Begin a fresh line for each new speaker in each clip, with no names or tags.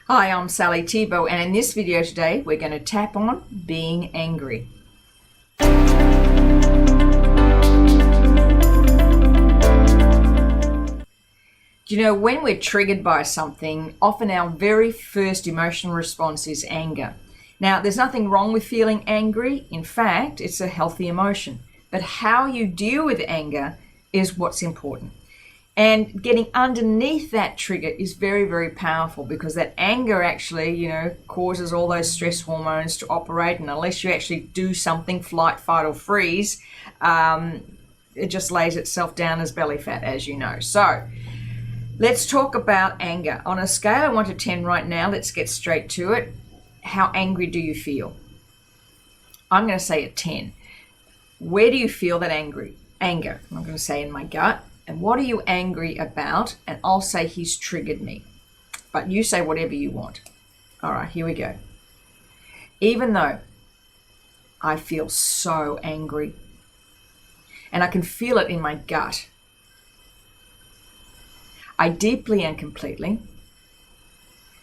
Hi, I'm Sally Thibault, and in this video today, we're going to tap on being angry. Do you know, when we're triggered by something, often our very first emotional response is anger. Now, there's nothing wrong with feeling angry. In fact, it's a healthy emotion. But how you deal with anger is what's important. And getting underneath that trigger is very, very powerful, because that anger actually, causes all those stress hormones to operate. And unless you actually do something, flight, fight, or freeze, it just lays itself down as belly fat, as you know. So let's talk about anger. On a scale of 1 to 10 right now, let's get straight to it. How angry do you feel? I'm going to say a 10. Where do you feel that anger? I'm going to say in my gut. And what are you angry about? And I'll say he's triggered me. But you say whatever you want. All right, here we go. Even though I feel so angry, and I can feel it in my gut, I deeply and completely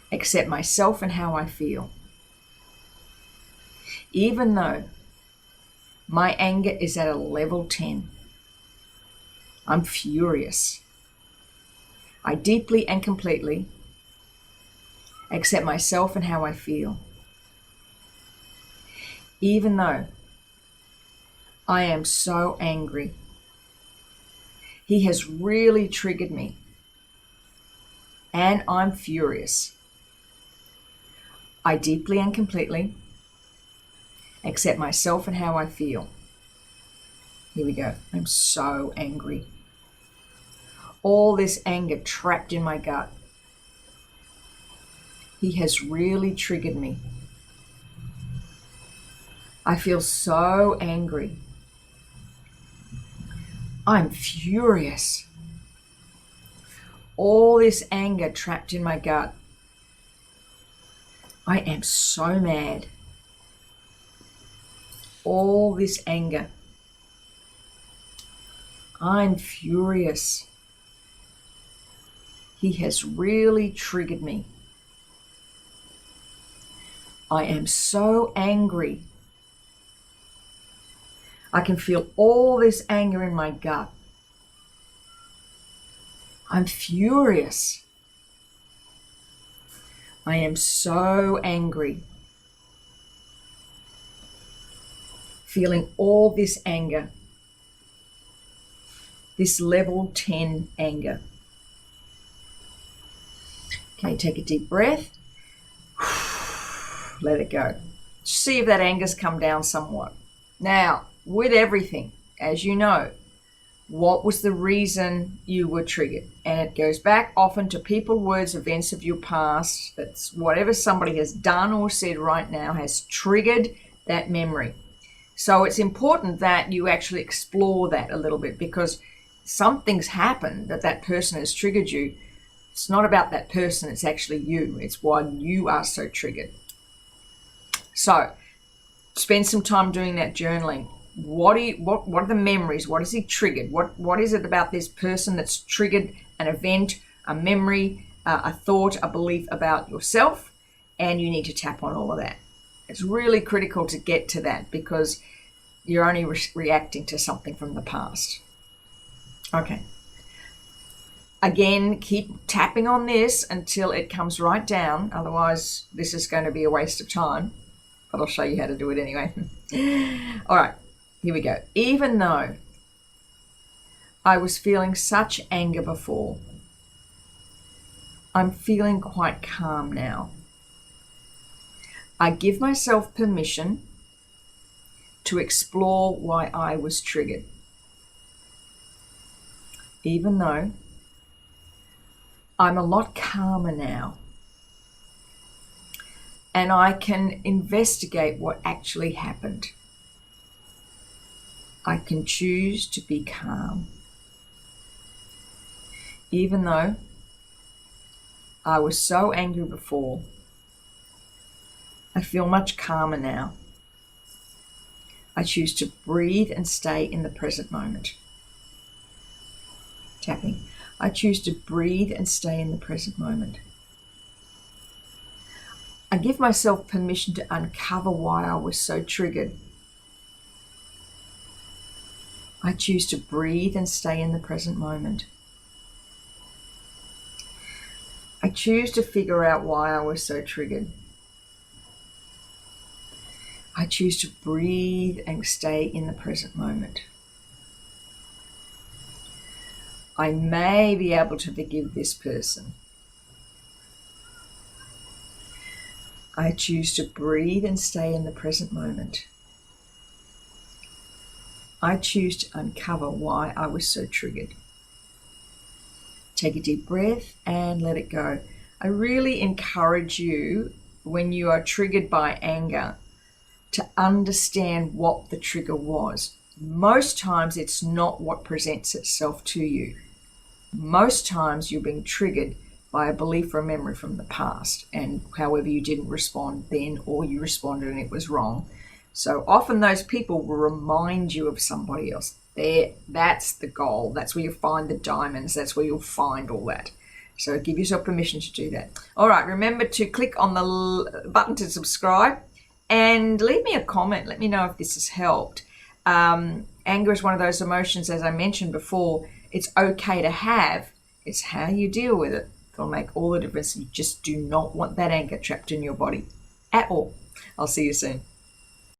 accept myself and how I feel. Even though my anger is at a level 10. I'm furious. I deeply and completely accept myself and how I feel. Even though I am so angry, he has really triggered me, and I'm furious. I deeply and completely accept myself and how I feel. Here we go. I'm so angry. All this anger trapped in my gut. He has really triggered me. I feel so angry. I'm furious. All this anger trapped in my gut. I am so mad. All this anger. I'm furious. He has really triggered me. I am so angry. I can feel all this anger in my gut. I'm furious. I am so angry. Feeling all this anger. This level 10 anger. Okay, take a deep breath. Let it go. See if that anger's come down somewhat. Now, with everything, as you know, what was the reason you were triggered? And it goes back often to people, words, events of your past. That's whatever somebody has done or said right now has triggered that memory. So it's important that you actually explore that a little bit, because something's happened that person has triggered you. It's not about that person, it's actually you. It's why you are so triggered. So spend some time doing that journaling. What are the memories? What has he triggered? What is it about this person that's triggered an event, a memory, a thought, a belief about yourself? And you need to tap on all of that. It's really critical to get to that, because you're only reacting to something from the past. Okay. Again, keep tapping on this until it comes right down. Otherwise, this is going to be a waste of time. But I'll show you how to do it anyway. All right, here we go. Even though I was feeling such anger before, I'm feeling quite calm now. I give myself permission to explore why I was triggered. Even though I'm a lot calmer now, and I can investigate what actually happened. I can choose to be calm. Even though I was so angry before, I feel much calmer now. I choose to breathe and stay in the present moment. Tapping. I choose to breathe and stay in the present moment. I give myself permission to uncover why I was so triggered. I choose to breathe and stay in the present moment. I choose to figure out why I was so triggered. I choose to breathe and stay in the present moment. I may be able to forgive this person. I choose to breathe and stay in the present moment. I choose to uncover why I was so triggered. Take a deep breath and let it go. I really encourage you, when you are triggered by anger, to understand what the trigger was. Most times it's not what presents itself to you. Most times you're being triggered by a belief or a memory from the past, and however you didn't respond then, or you responded and it was wrong. So often those people will remind you of somebody else. That's the goal. That's where you find the diamonds. That's where you'll find all that. So give yourself permission to do that. All right, remember to click on the button to subscribe and leave me a comment. Let me know if this has helped. Anger is one of those emotions, as I mentioned before, it's okay to have. It's how you deal with it that'll make all the difference. You just do not want that anger trapped in your body at all. I'll see you soon.